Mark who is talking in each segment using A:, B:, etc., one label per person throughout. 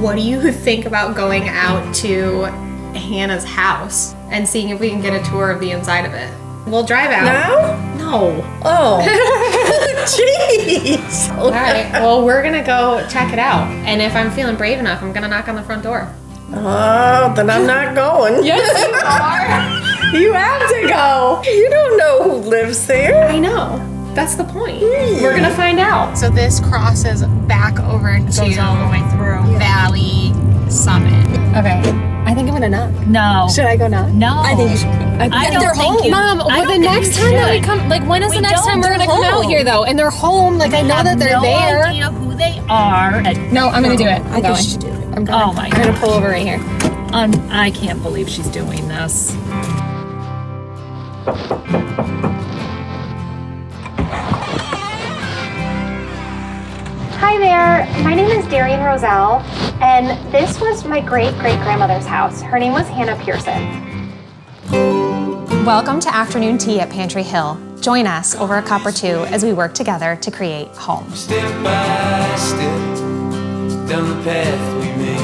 A: What do you think about going out to Hannah's house and seeing if we can get a tour of the inside of it? We'll drive out.
B: Now?
A: No.
B: Oh. Jeez.
A: All right. Well, we're going to go check it out. And if I'm feeling brave enough, I'm going to knock on the front door.
B: Oh, then I'm not going.
A: Yes, you are.
B: You have to go. You don't know who lives there.
A: I know. That's the point. We're going to find out. So this crosses back over to
C: goes all the way through.
A: Valley Summit. Okay. I think I'm going to knock.
C: No.
A: Should I go knock?
C: No.
A: I think you should.
C: I don't think you.
A: Mom, well, the next time that we come, like, when is the next time we're going to come out here, though? And they're home. Like, I know that they're there.
C: I have no idea who they are.
A: No, I'm going to do it. I'm going.
B: You should do it.
A: I'm going.
C: Oh, my
A: I'm going to pull over right here.
C: I can't believe she's doing this.
D: Hi there, my name is Darian Roselle, and this was my great-great-grandmother's house. Her name was Hannah Pearson.
E: Welcome to afternoon tea at Pantry Hill. Join us over a cup or two as we work together to create home.
F: Step by step, down the path we made.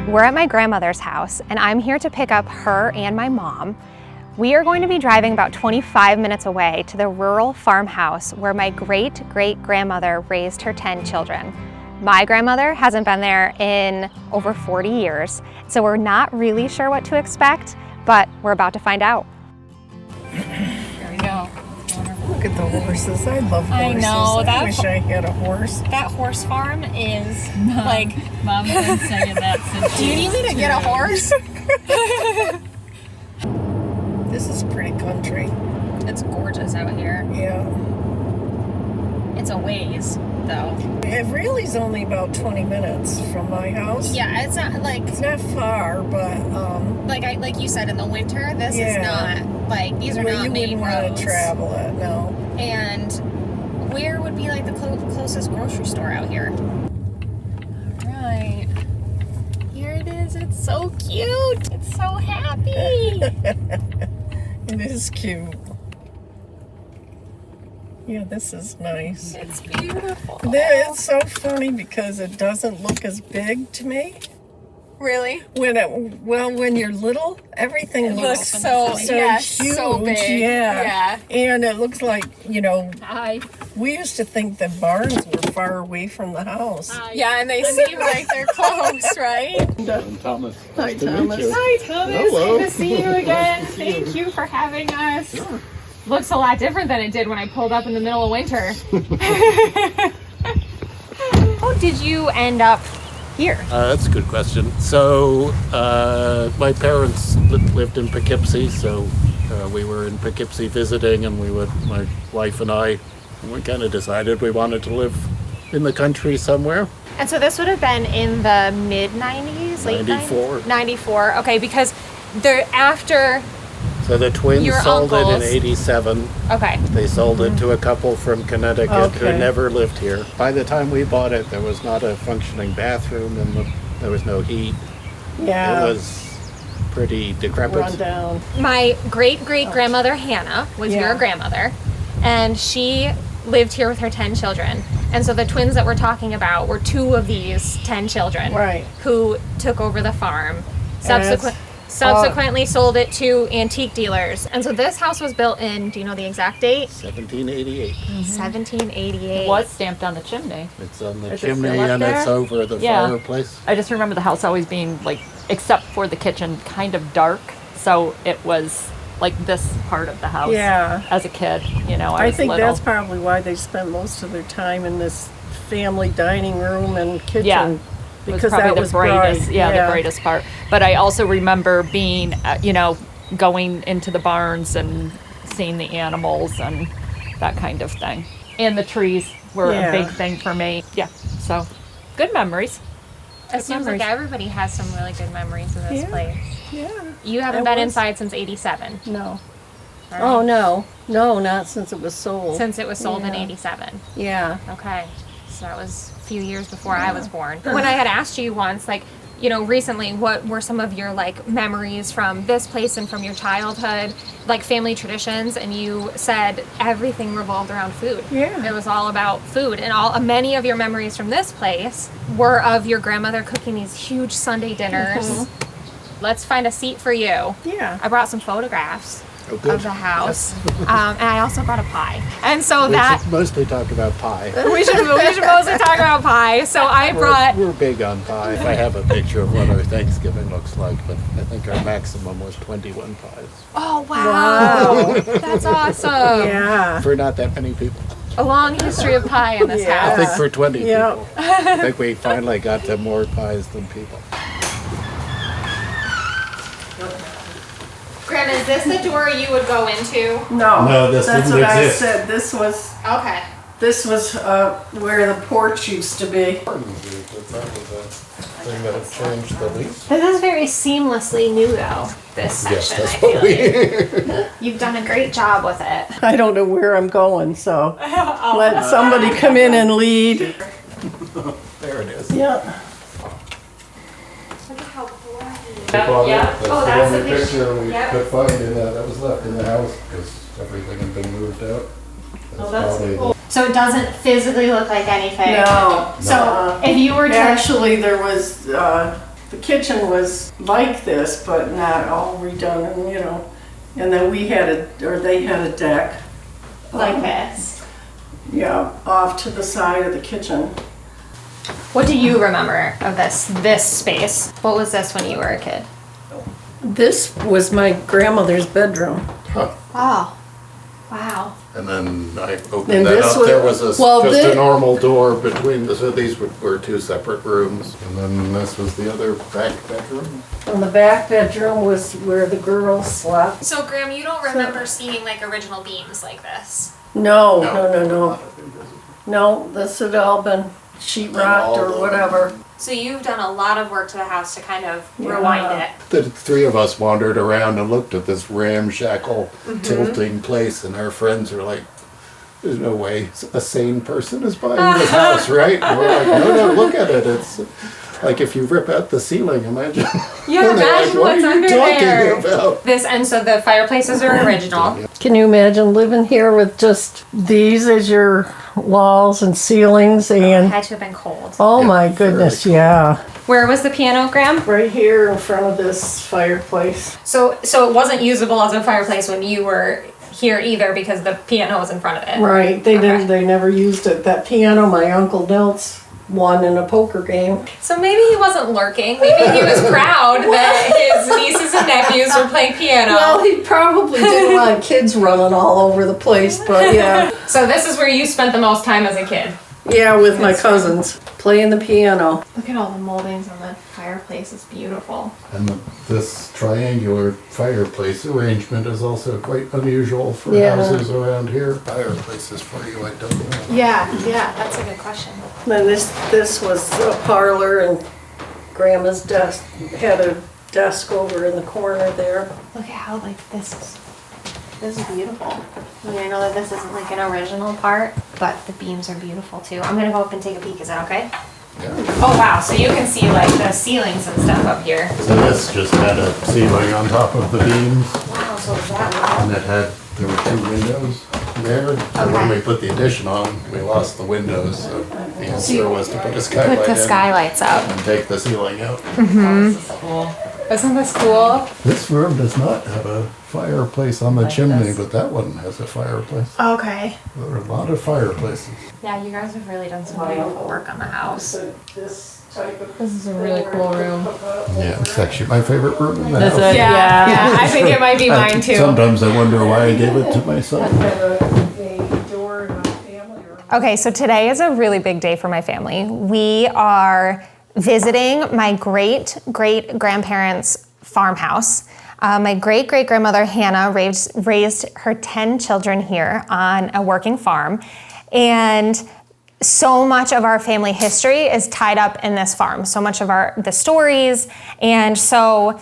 E: We're at my grandmother's house, and I'm here to pick up her and my mom. We are going to be driving about 25 minutes away to the rural farmhouse where my great-great-grandmother raised her 10 children. My grandmother hasn't been there in over 40 years, so we're not really sure what to expect, but we're about to find out.
A: Here we go.
B: Look at the horses. I love horses.
A: I know,
B: I wish I had a horse.
A: That horse farm is like...
C: Mom's been saying that since.
A: Do you need me to get a horse?
B: This is pretty country.
A: It's gorgeous out here.
B: Yeah.
A: It's a ways, though.
B: It really is only about 20 minutes from my house.
A: Yeah, it's not like...
B: It's not far, but
A: Like you said, in the winter, this
B: Yeah.
A: is not, like, these are not
B: you
A: main
B: wouldn't want
A: roads.
B: to travel it, no.
A: And where would be, like, the closest grocery store out here? All right. Here it is. It's so cute. It's so happy.
B: It is cute. Yeah, this is nice.
A: It's beautiful.
B: It's so funny because it doesn't look as big to me.
A: Really?
B: When you're little, everything looks
A: so
B: huge.
A: so big.
B: Yeah. And it looks like,
C: Hi.
B: we used to think that barns were far away from the house.
A: Yeah, and they seem like they're close, right?
G: I'm Thomas.
B: Hi,
G: Nice to
B: Thomas.
G: meet you.
A: Hi, Thomas.
G: Hello.
A: Good to see you again.
G: Nice to see
A: Thank you for having us. Looks a lot different than it did when I pulled up in the middle of winter. How did you end up here?
G: That's a good question. So, my parents lived in Poughkeepsie, so we were in Poughkeepsie visiting, and my wife and I, we kind of decided we wanted to live in the country somewhere.
E: And so this would have been in the mid-90s? Late
G: 94.
E: 94, okay, because they're after...
G: So the twins
E: Your
G: sold it in
E: uncles.
G: 87.
E: Okay.
G: They sold it to a couple from Connecticut who
B: Okay.
G: never lived here. By the time we bought it, there was not a functioning bathroom, and there was no heat.
B: Yeah.
G: It was pretty decrepit.
B: Run down.
E: My great-great-grandmother, Hannah, was
B: Yeah.
E: your grandmother, and she lived here with her 10 children. And so the twins that we're talking about were 2 of these 10 children
B: Right.
E: who took over the farm.
B: And
E: Subsequently sold it to antique dealers. And so this house was built in, do you know the exact date?
G: 1788.
E: 1788.
C: It was stamped on the chimney.
G: It's on the
C: Is it
G: chimney
C: still up
G: and it's
C: there?
G: over the
C: Yeah.
G: fireplace.
C: I just remember the house always being like, except for the kitchen, kind of dark. So it was like this part of the house.
B: Yeah.
C: As a kid, I
B: I
C: was
B: think
C: little.
B: that's probably why they spent most of their time in this family dining room and kitchen.
C: Yeah.
B: Because
C: was probably
B: that
C: the
B: was
C: brightest,
B: bright.
C: the brightest part. But I also remember being, going into the barns and seeing the animals and that kind of thing. And the trees were
B: Yeah.
C: a big thing for me. Yeah, so good memories.
E: It seems like everybody has some really good memories of this
B: Yeah.
E: place.
B: Yeah.
E: You haven't
B: It
E: been
B: was-
E: inside since 87.
B: No.
E: right?
B: Oh, no. No, not since it was sold.
E: Since it was sold in
B: Yeah.
E: 87.
B: Yeah.
E: Okay. So that was a few years before I was born. When I had asked you once, like, recently, what were some of your like memories from this place and from your childhood, like family traditions? And you said everything revolved around food.
B: Yeah.
E: It was all about food, and many of your memories from this place were of your grandmother cooking these huge Sunday dinners. Let's find a seat for you.
B: Yeah.
E: I brought some photographs
G: good.
E: of the house, and I also brought a pie. And so
G: We
E: that
G: should mostly talk about pie.
E: we should mostly talk about pie. So I brought.
G: We're big on pie. I have a picture of what our Thanksgiving looks like, but I think our maximum was 21 pies.
E: Oh wow, that's awesome.
B: Yeah.
G: For not that many people.
E: A long history of pie in this
B: Yeah.
G: I think
E: house.
G: for 20
B: Yeah.
G: people. I think we finally got to more pies than people.
E: Graham, is this the door you would go into?
B: No,
G: this
B: that's
G: didn't
B: what
G: exist.
B: I said. This was
E: Okay.
B: where the porch used to be.
G: That was a thing that had changed the lease.
E: This is very seamlessly new, though. This section,
G: Yes, that's
E: I feel
G: what
E: like.
G: we.
E: You've done a great job with it.
B: I don't know where I'm going, so let somebody come in and lead.
G: There it is.
B: Yeah.
E: Look at how
C: Yeah.
E: Oh, that's the picture.
G: we
E: Yep.
G: could find that was left in the house because everything had been moved out. That's probably
E: So it doesn't physically look like anything.
B: No.
E: So if you were to
B: Actually, there was, the kitchen was like this, but not all redone, and and then they had a deck.
E: like this,
B: Yeah, off to the side of the kitchen.
E: what do you remember of this space? What was this when you were a kid?
B: This was my grandmother's bedroom.
E: Oh, wow.
G: And then I opened
B: And
G: that
B: this
G: up.
B: was-
G: There was just
B: well,
G: a normal door between so these were two separate rooms. And then this was the other back bedroom.
B: And the back bedroom was where the girls slept.
E: So Graham, you don't remember seeing like original beams like this?
B: No.
G: Not invisible.
B: No, this had all been sheetrocked or whatever.
E: So you've done a lot of work to the house to kind of
B: Yeah.
E: rewind it.
G: The three of us wandered around and looked at this ramshackle tilting place, and our friends are like, "There's no way a sane person is buying this house, right?" And we're like, "No, look at it. It's like if you rip out the ceiling, imagine."
E: Yeah,
G: And they're
E: imagine
G: "What
E: what's
G: are you
E: under
G: talking
E: there."
G: about?"
E: And so the fireplaces are original.
B: Can you imagine living here with just these as your walls and ceilings and,
E: Had to have been cold.
B: oh my
G: very
B: goodness, yeah.
E: Where was the piano, Graham?
B: Right here in front of this fireplace.
E: So it wasn't usable as a fireplace when you were here either because the piano was in front of it.
B: Right, they
E: Okay.
B: they never used it. That piano my uncle Neltz won in a poker game.
E: So maybe he wasn't lurking. Maybe he was proud that his nieces and nephews were playing piano.
B: Well, he probably didn't want kids running all over the place, but yeah.
E: So this is where you spent the most time as a kid.
B: Yeah, with my cousins, playing the piano.
E: Look at all the moldings on the fireplace. It's beautiful.
G: And this triangular fireplace arrangement is also quite unusual for
B: Yeah.
G: houses around here. Fireplaces for you, I don't know.
E: Yeah, that's a good question.
B: Then this was a parlor, and Grandma's desk had a desk over in the corner there.
E: Look at how this is beautiful. I mean, I know that this isn't like an original part, but the beams are beautiful too. I'm gonna go up and take a peek. Is that okay?
G: Yeah.
E: Oh wow! So you can see like the ceilings and stuff up here.
G: So this just had a ceiling on top of the beams,
E: Wow! So that
G: and there were two windows there. And when we put the addition on, we lost the windows, so the answer was to put a skylight
E: put the
G: in
E: skylights up.
G: and take the ceiling out.
E: Isn't this cool?
G: This room does not have a fireplace on the chimney, but that one has a fireplace.
E: Okay.
G: There are a lot of fireplaces.
E: Yeah, you guys have really done some beautiful work on the house.
B: This type of.
E: This is a really cool room.
G: Yeah, it's actually my favorite room in the
C: That's
G: house.
C: it.
E: Yeah, I think it might be mine too.
G: Sometimes I wonder why I gave it to my son.
B: A door in my family room.
E: Okay, so today is a really big day for my family. We are visiting my great-great-grandparents' farmhouse. My great-great-grandmother Hannah raised her 10 children here on a working farm, and so much of our family history is tied up in this farm. So much of the stories, and so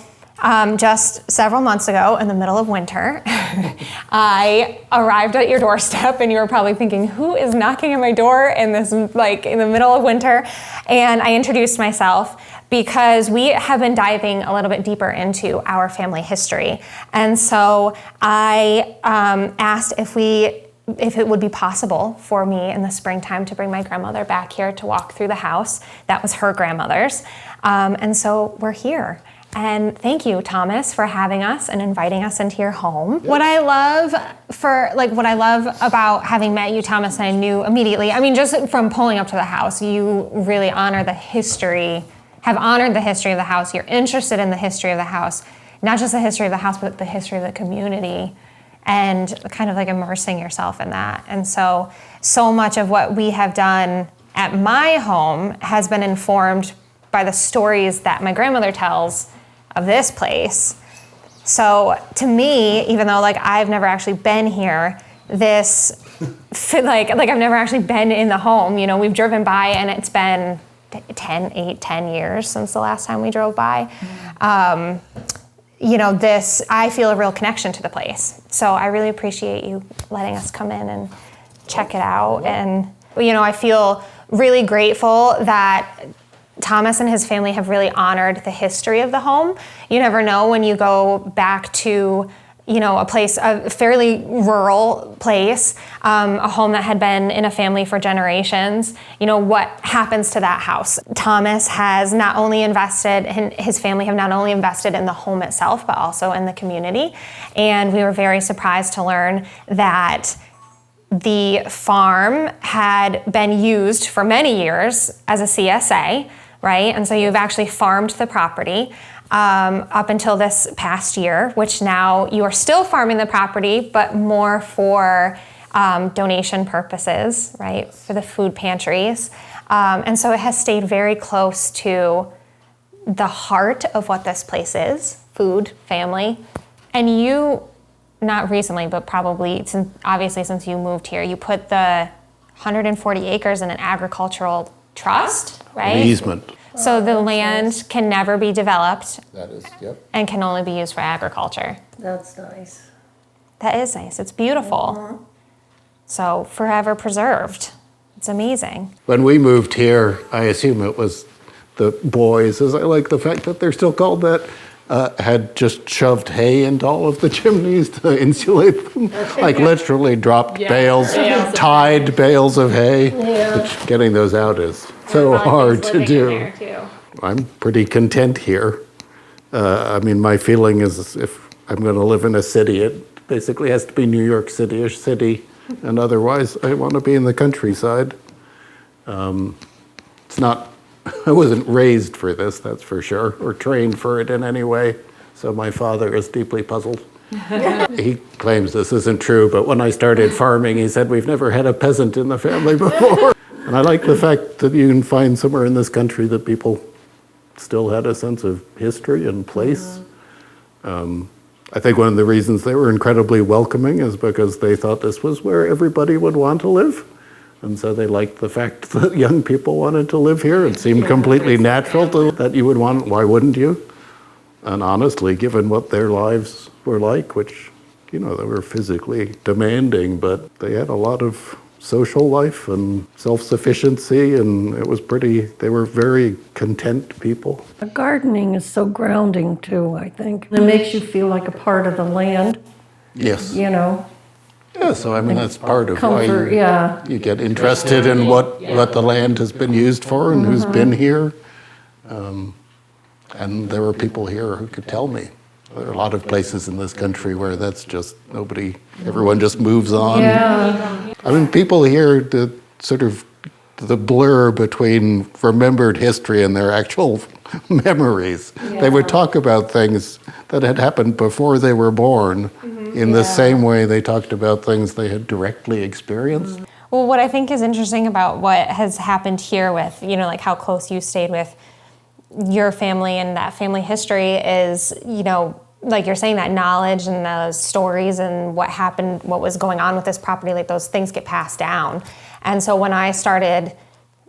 E: Just several months ago, in the middle of winter, I arrived at your doorstep, and you were probably thinking, who is knocking at my door in this, like, in the middle of winter? And I introduced myself because we have been diving a little bit deeper into our family history. And so I asked if it would be possible for me in the springtime to bring my grandmother back here to walk through the house. That was her grandmother's. And so we're here. And thank you, Thomas, for having us and inviting us into your home. Yes. What I love about having met you, Thomas, I knew immediately, I mean, just from pulling up to the house, you really have honored the history of the house. You're interested in the history of the house, not just the history of the house, but the history of the community, and kind of like immersing yourself in that. And so much of what we have done at my home has been informed by the stories that my grandmother tells of this place. So to me, even though like I've never actually been here, this like I've never actually been in the home. You know, we've driven by, and it's been 10 years since the last time we drove by. You know, I feel a real connection to the place. So I really appreciate you letting us come in and check it out. And, you know, I feel really grateful that Thomas and his family have really honored the history of the home. You never know when you go back to, you know, a fairly rural place, a home that had been in a family for generations, you know, what happens to that house. Thomas has not only invested, his family have not only invested in the home itself, but also in the community. And we were very surprised to learn that the farm had been used for many years as a CSA, right? And so you've actually farmed the property up until this past year, which now you are still farming the property, but more for donation purposes, right? For the food pantries. And so it has stayed very close to the heart of what this place is, food, family. And you, not recently, but probably since you moved here, you put the 140 acres in an agricultural trust, right?
G: An easement.
E: So the land can never be developed.
G: That is, yep.
E: And can only be used for agriculture.
B: That's nice.
E: That is nice. It's beautiful. Mm-hmm. So forever preserved. It's amazing.
G: When we moved here, I assume it was the boys, as I like the fact that they're still called that, had just shoved hay into all of the chimneys to insulate them. Like literally dropped bales, tied bales of hay.
B: Yeah.
G: Which getting those out is so hard to do. I'm pretty content here. I mean, my feeling is if I'm going to live in a city, it basically has to be New York City-ish city. And otherwise, I want to be in the countryside. It's not, I wasn't raised for this, that's for sure, or trained for it in any way. So my father is deeply puzzled. He claims this isn't true, but when I started farming, he said, we've never had a peasant in the family before. And I like the fact that you can find somewhere in this country that people still had a sense of history and place. I think one of the reasons they were incredibly welcoming is because they thought this was where everybody would want to live. And so they liked the fact that young people wanted to live here. It seemed completely natural that you would want, why wouldn't you? And honestly, given what their lives were like, which, you know, they were physically demanding, but they had a lot of social life and self-sufficiency, and it was they were very content people.
B: Gardening is so grounding too, I think. It makes you feel like a part of the land.
G: Yes.
B: You know?
G: Yeah, so I mean, that's part of
B: Comfort,
G: why you get interested in what the land has been used for and who's been here. And there were people here who could tell me. There are a lot of places in this country where that's just everyone just moves on.
B: Yeah.
G: I mean, people here, the sort of the blur between remembered history and their actual memories. Yeah. They would talk about things that had happened before they were born in the same way they talked about things they had directly experienced.
E: Well, what I think is interesting about what has happened here with, you know, like how close you stayed with your family and that family history is, you know, like you're saying, that knowledge and those stories and what happened, what was going on with this property, like those things get passed down. And so when I started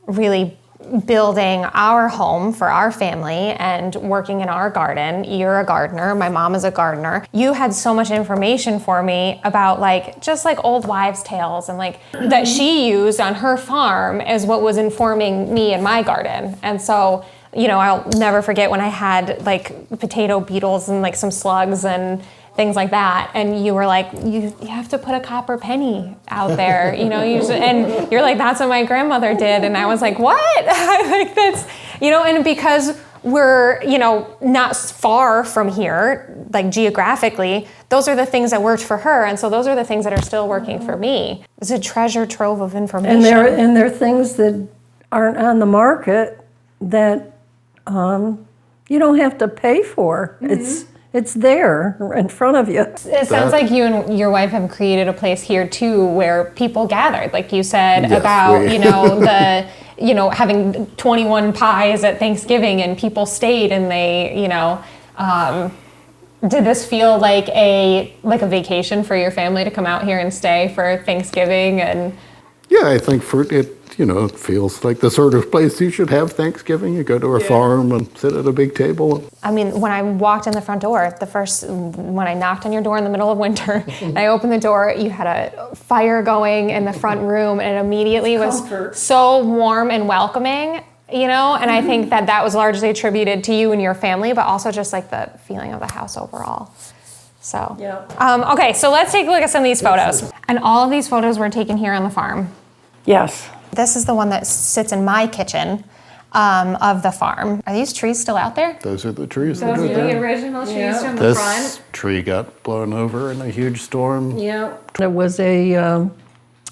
E: really building our home for our family and working in our garden. You're a gardener, my mom is a gardener. You had so much information for me about like, just like old wives' tales and like that she used on her farm is what was informing me in my garden. And so, you know, I'll never forget when I had like potato beetles and like some slugs and things like that, and you were like, you have to put a copper penny out there, you know, and you're like, that's what my grandmother did, and I was like, what? Like that's, you know, and because we're, you know, not far from here, like geographically, those are the things that worked for her, and so those are the things that are still working for me. It's a treasure trove of information.
B: And there are things that aren't on the market that you don't have to pay for. It's there in front of you.
E: It sounds like you and your wife have created a place here too where people gathered, like you said,
G: Yes,
E: about, you know, having 21 pies at Thanksgiving and people stayed and they, you know, did this feel like a vacation for your family to come out here and stay for Thanksgiving? And
G: Yeah, I think for it, you know, it feels like the sort of place you should have Thanksgiving. You go to a farm and sit at a big table.
E: I mean, when I walked in the front door, when I knocked on your door in the middle of winter, and I opened the door, you had a fire going in the front room, and it immediately was so warm and welcoming, you know? And I think that was largely attributed to you and your family, but also just like the feeling of the house overall. So, okay, so let's take a look at some of these photos. And all of these photos were taken here on the farm.
B: Yes.
E: This is the one that sits in my kitchen of the farm. Are these trees still out there?
G: Those are the trees
A: Those
G: that
A: are
G: are
A: the
G: there.
A: original trees from the
G: This
A: front.
G: tree got blown over in a huge storm.
B: Yeah. It was a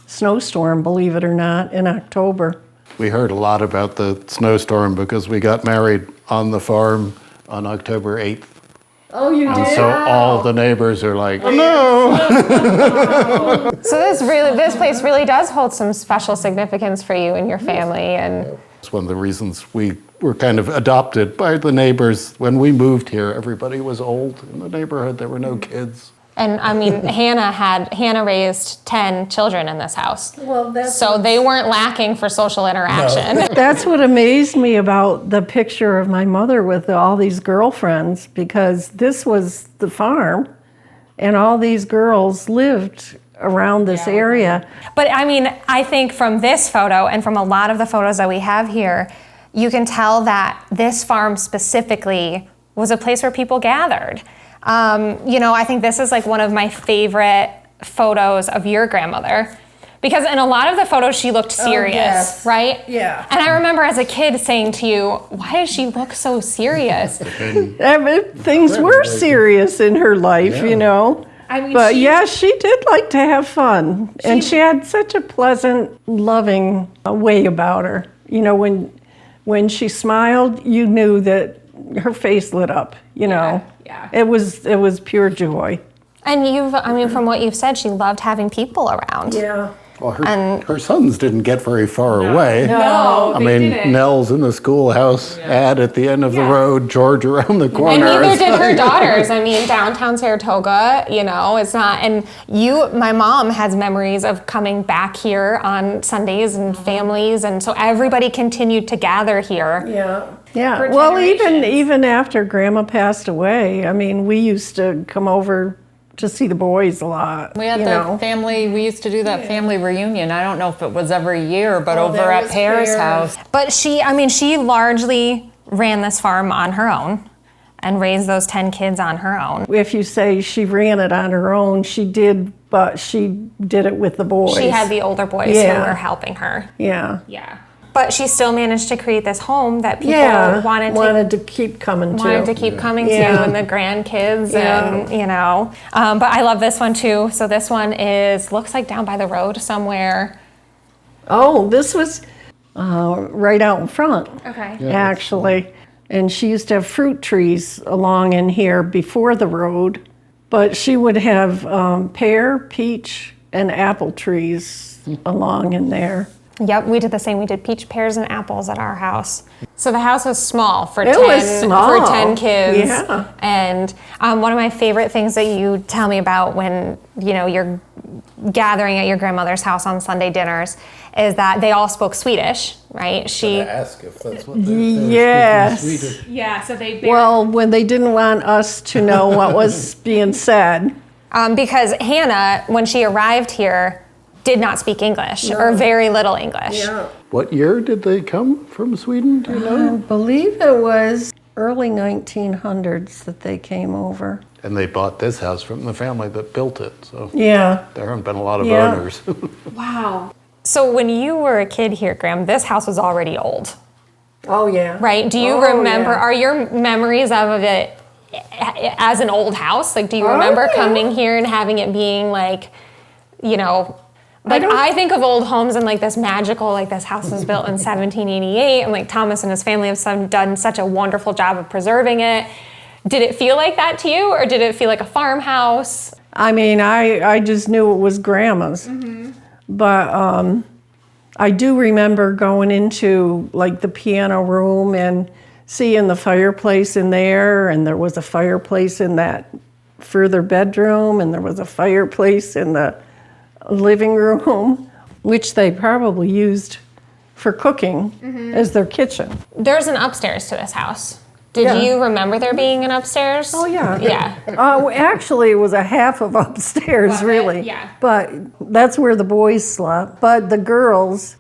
B: snowstorm, believe it or not, in October.
G: We heard a lot about the snowstorm because we got married on the farm on October 8th.
B: Oh, you
G: And so all the neighbors are like, oh no!
E: So this place really does hold some special significance for you and your family, and
G: It's one of the reasons we were kind of adopted by the neighbors. When we moved here, everybody was old in the neighborhood. There were no kids.
E: and I mean Hannah raised 10 children in this house.
B: Well,
E: So they weren't lacking for social interaction.
B: That's what amazed me about the picture of my mother with all these girlfriends, because this was the farm and all these girls lived around this area.
E: But I mean, I think from this photo and from a lot of the photos that we have here, you can tell that this farm specifically was a place where people gathered. You know, I think this is like one of my favorite photos of your grandmother, because in a lot of the photos she looked serious,
B: yes.
E: right?
B: Yeah.
E: And I remember as a kid saying to you, why does she look so serious?
B: I mean, things were serious in her life, you know.
E: I mean,
B: But yeah, she did like to have fun. And she had such a pleasant, loving way about her. You know, when she smiled, you knew that her face lit up, you know.
E: Yeah.
B: It was pure joy.
E: And from what you've said, she loved having people around.
B: Yeah.
G: Well, her sons didn't get very far away.
A: No,
G: I mean, Nell's in the schoolhouse, Ad at the end of the road, George around the
E: And
G: corner.
E: neither did her daughters. I mean, downtown Saratoga, you know, it's not, and my mom has memories of coming back here on Sundays and families, and so everybody continued to gather here.
B: Yeah. Yeah.
A: For
B: Well,
A: generations.
B: even after Grandma passed away, I mean, we used to come over to see the boys a lot.
C: We had
B: you
C: the
B: know.
C: family, we used to do that family reunion. I don't know if it was every year, but over
B: that
C: at
B: was
C: Pear's
B: Pear's.
C: house.
E: But she largely ran this farm on her own and raised those 10 kids on her own.
B: If you say she ran it on her own, she did, but she did it with the boys.
E: She had the older boys who
B: Yeah.
E: were helping her.
B: Yeah.
E: Yeah. But she still managed to create this home that people
B: Yeah.
E: wanted
B: to keep coming to.
E: to keep coming
B: Yeah.
E: to, and the grandkids,
B: Yeah.
E: and you know. But I love this one too. So this one looks like down by the road somewhere.
B: Oh, this was right out in front,
E: Okay.
B: actually. And she used to have fruit trees along in here before the road, but she would have pear, peach, and apple trees along in there.
E: Yep, we did the same. We did peach, pears, and apples at our house. So the house was small for
B: It
E: 10
B: was small.
E: for 10 kids.
B: Yeah.
E: And one of my favorite things that you tell me about when, you know, your gathering at your grandmother's house on Sunday dinners is that they all spoke Swedish, right?
G: I ask if that's what they're
B: Yes.
G: speaking Swedish.
C: Yeah, so they
B: Well, when they didn't want us to know what was being said.
E: Because Hannah, when she arrived here, did not speak English or very little English.
G: What year did they come from Sweden? Do you know?
B: I believe it was early 1900s that they came over.
G: And they bought this house from the family that built it. So
B: Yeah.
G: there haven't been a lot of
B: Yeah.
G: owners.
C: Wow.
E: So when you were a kid here, Graham, this house was already old,
B: Oh, yeah.
E: right? Do you
B: Oh,
E: remember,
B: yeah.
E: are your memories of it as an old house? Like, do you remember
B: yeah.
E: coming here and having it being like, you know, like
B: don't-
E: I think of old homes and like this magical, like this house was built in 1788 and like Thomas and his family have done such a wonderful job of preserving it. Did it feel like that to you or did it feel like a farmhouse?
B: I mean, I just knew it was Grandma's. But I do remember going into like the piano room and seeing the fireplace in there, and there was a fireplace in that further bedroom, and there was a fireplace in the living room, which they probably used for cooking as their kitchen.
E: There's an upstairs to this house. Did
B: Yeah.
E: you remember there being an upstairs?
B: Oh, yeah.
E: Yeah.
B: Actually, it was a half of upstairs,
E: Was it?
B: really.
E: Yeah.
B: But that's where the boys slept. But the girls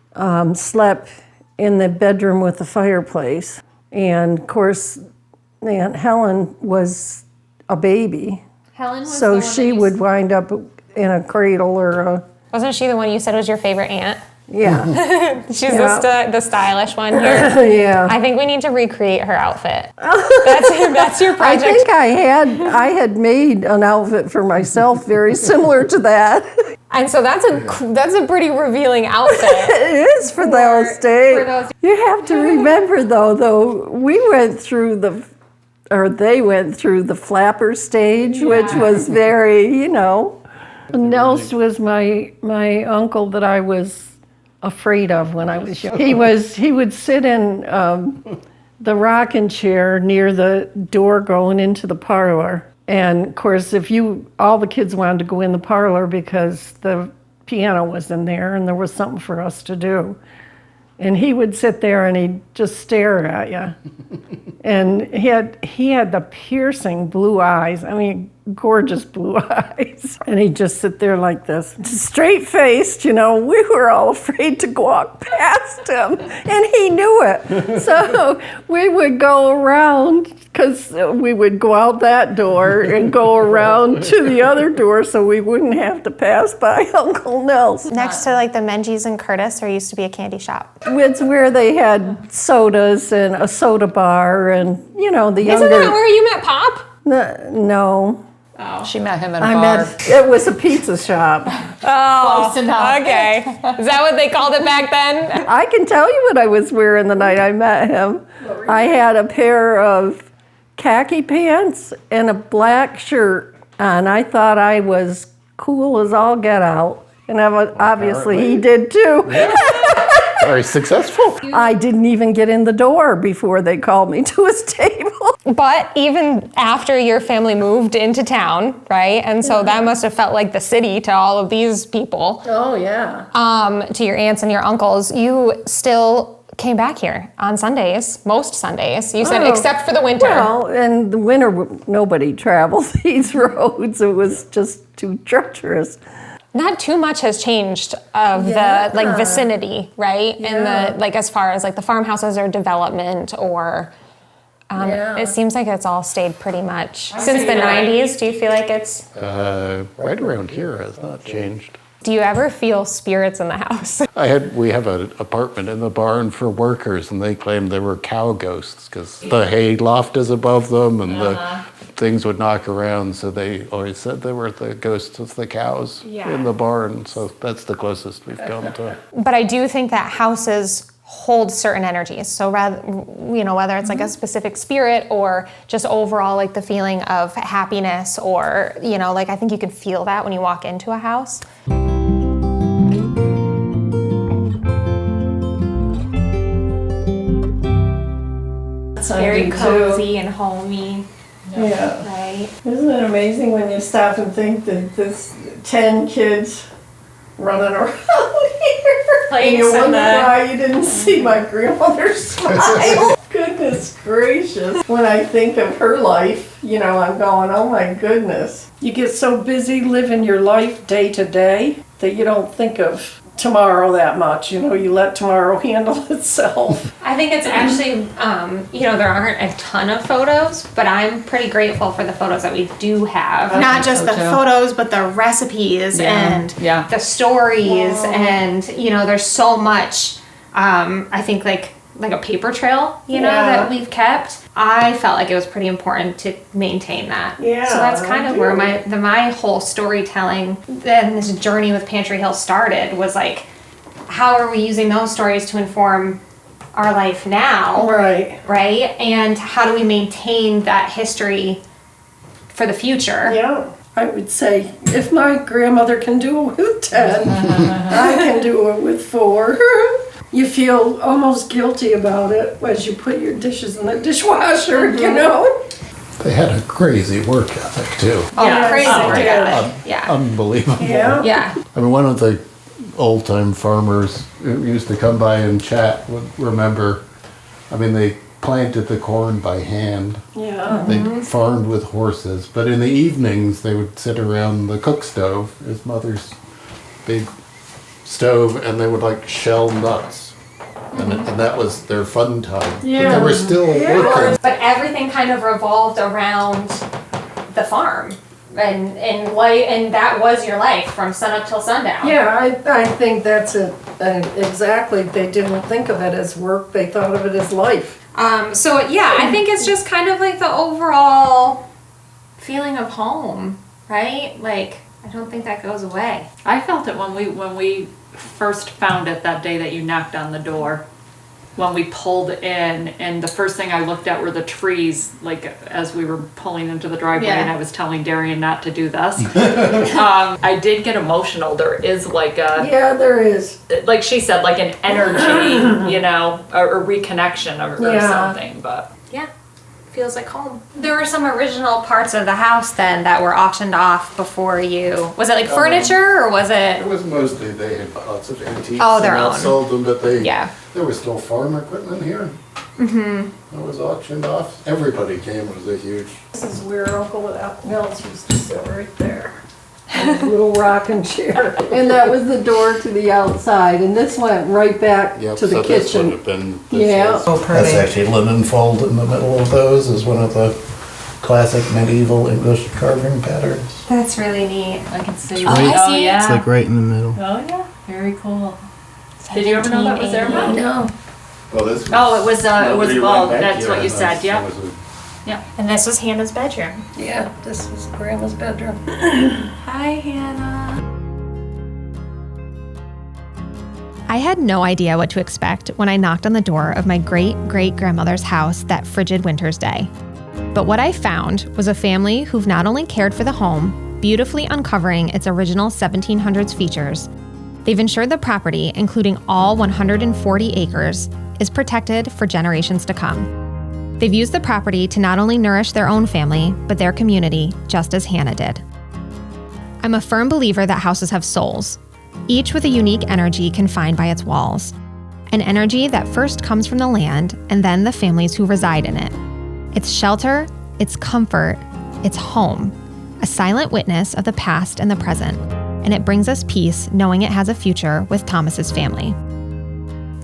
B: slept in the bedroom with the fireplace. And of course, Aunt Helen was a baby.
C: Helen was
B: So she would wind up in a cradle or a,
E: Wasn't she the one you said was your favorite aunt?
B: yeah.
E: She's
B: Yeah.
E: the stylish one here.
B: Yeah.
E: I think we need to recreate her outfit. That's your
B: I
E: project.
B: think I had made an outfit for myself very similar to that.
E: And so that's a pretty revealing outfit.
B: It is for those days. You have to remember though we went through they went through the flapper stage, which was very, Nels was my uncle that I was afraid of when I was young. He would sit in the rocking chair near the door going into the parlor. And of course, all the kids wanted to go in the parlor because the piano was in there and there was something for us to do. And he would sit there and he'd just stare at you. And he had the piercing blue eyes. I mean, gorgeous blue eyes. And he'd just sit there like this, straight-faced, we were all afraid to walk past him. And he knew it. So we would go around, because we would go out that door and go around to the other door so we wouldn't have to pass by Uncle Nels.
E: Next to like the Menzies and Curtis, there used to be a candy shop.
B: It's where they had sodas and a soda bar and, the younger...
E: Isn't that where you met Pop?
B: No.
C: She met him in a
B: I
C: bar.
B: meant it was a pizza shop.
E: Oh,
C: Close enough.
E: okay. Is that what they called it back then?
B: I can tell you what I was wearing the night I met him. I had a pair of khaki pants and a black shirt on. I thought I was cool as all get out. And obviously he did too.
G: Very successful.
B: I didn't even get in the door before they called me to his table.
E: But even after your family moved into town, right? And so that must have felt like the city to all of these people.
B: Oh, yeah.
E: To your aunts and your uncles, you still came back here on Sundays, most Sundays. You said, except for the winter.
B: Well, in the winter, nobody traveled these roads. It was just too treacherous.
E: Not too much has changed of the like vicinity, right?
B: Yeah.
E: And the as far as like the farmhouses or development or it seems like it's all stayed pretty much since the 90s. Do you feel like it's
G: Right around here has not changed.
E: do you ever feel spirits in the house?
G: We have an apartment in the barn for workers, and they claimed they were cow ghosts because the hay loft is above them, and the things would knock around. So they always said they were the ghosts of the cows in the barn. So that's the closest we've come to.
E: But I do think that houses hold certain energies. So rather, whether it's like a specific spirit or just overall like the feeling of happiness or, I think you can feel that when you walk into a house. It's very cozy and homey.
B: Yeah.
E: Right.
B: Isn't it amazing when you stop and think that this 10 kids running around here.
A: Playing
B: And you
A: some,
B: wonder why you didn't see my grandmother smile. Goodness gracious. When I think of her life, you know, I'm going, oh my goodness. You get so busy living your life day to day that you don't think of tomorrow that much. You know, you let tomorrow handle itself.
E: I think it's actually, you know, there aren't a ton of photos, but I'm pretty grateful for the photos that we do have. Not just the photos, but the recipes and the stories. And, you know, there's so much, I think, like a paper trail, you know, that we've kept. I felt like it was pretty important to maintain that.
B: Yeah,
E: so that's kind of where my whole storytelling and this journey with Pantry Hill started, was like, how are we using those stories to inform our life now?
B: Right.
E: Right? And how do we maintain that history for the future?
B: Yeah. I would say, if my grandmother can do it with 10, I can do it with 4. You feel almost guilty about it as you put your dishes in the dishwasher, you know?
G: They had a crazy work ethic too.
E: Oh, crazy.
G: Yeah. Unbelievable.
B: Yeah.
E: Yeah.
G: I mean, one of the old-time farmers who used to come by and chat would remember, I mean, they planted the corn by hand.
B: Yeah.
G: They farmed with horses, but in the evenings they would sit around the cook stove, his mother's big stove, and they would like shell nuts. And that was their fun time.
B: Yeah.
G: But they were still working.
E: But everything kind of revolved around the farm. And life, and that was your life from sunup till sundown.
B: Yeah, I think that's it. Exactly. They didn't think of it as work. They thought of it as life.
E: So yeah, I think it's just kind of like the overall feeling of home, right? Like, I don't think that goes away.
C: I felt it when we first found it that day that you knocked on the door. When we pulled in, and the first thing I looked at were the trees, like as we were pulling into the driveway, and I was telling Darian not to do this. I did get emotional. There is like
B: Yeah, there is.
C: like she said, like an energy, you know, a reconnection or something. But
E: Yeah, feels like home. There were some original parts of the house then that were auctioned off before you. Was it like furniture, or was it?
G: It was mostly, they had lots of antiques.
E: Oh, their
G: and
E: own.
G: sold them, but there was still farm equipment here. It was auctioned off. Everybody came. It was a huge.
B: This is where Uncle Nels used to sit, right there. A little rocking chair. And that was the door to the outside, and this went right back
G: Yep,
B: to the
G: so this would
B: kitchen.
G: have been.
B: Yeah.
G: That's actually linen fold in the middle of those is one of the classic medieval English carving patterns.
E: That's really neat.
C: I can see.
E: Oh, I see it.
C: yeah.
H: It's like right in the middle.
C: Oh yeah, very cool. Did you ever know that was there, Mom?
B: No.
G: Well, this was,
C: Oh, it was
G: nobody
C: well.
G: went back
C: That's
G: here
C: what you
G: unless
C: said. Yeah.
G: there was a-
E: And this was Hannah's bedroom.
B: Yeah, this was Grandma's bedroom.
E: Hi, Hannah.
I: I had no idea what to expect when I knocked on the door of my great-great-grandmother's house that frigid winter's day. But what I found was a family who've not only cared for the home, beautifully uncovering its original 1700s features, they've ensured the property, including all 140 acres, is protected for generations to come. They've used the property to not only nourish their own family, but their community, just as Hannah did. I'm a firm believer that houses have souls, each with a unique energy confined by its walls. An energy that first comes from the land and then the families who reside in it. It's shelter, it's comfort, it's home, a silent witness of the past and the present, and it brings us peace knowing it has a future with Thomas's family.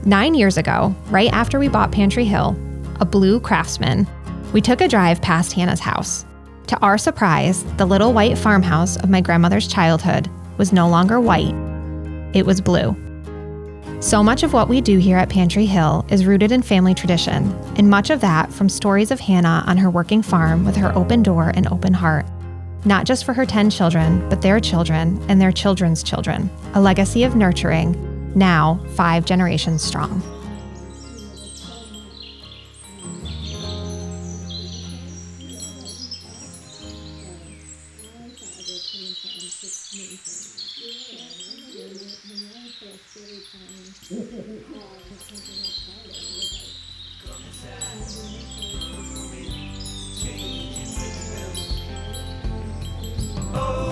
I: 9 years ago, right after we bought Pantry Hill, a blue Craftsman, we took a drive past Hannah's house. To our surprise, the little white farmhouse of my grandmother's childhood was no longer white, it was blue. So much of what we do here at Pantry Hill is rooted in family tradition, and much of that from stories of Hannah on her working farm with her open door and open heart. Not just for her 10 children, but their children and their children's children, a legacy of nurturing, now 5 generations strong.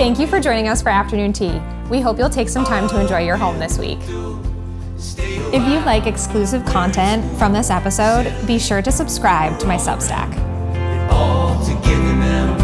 I: Thank you for joining us for afternoon tea. We hope you'll take some time to enjoy your home this week. If you'd like exclusive content from this episode, be sure to subscribe to my Substack.
F: All together now.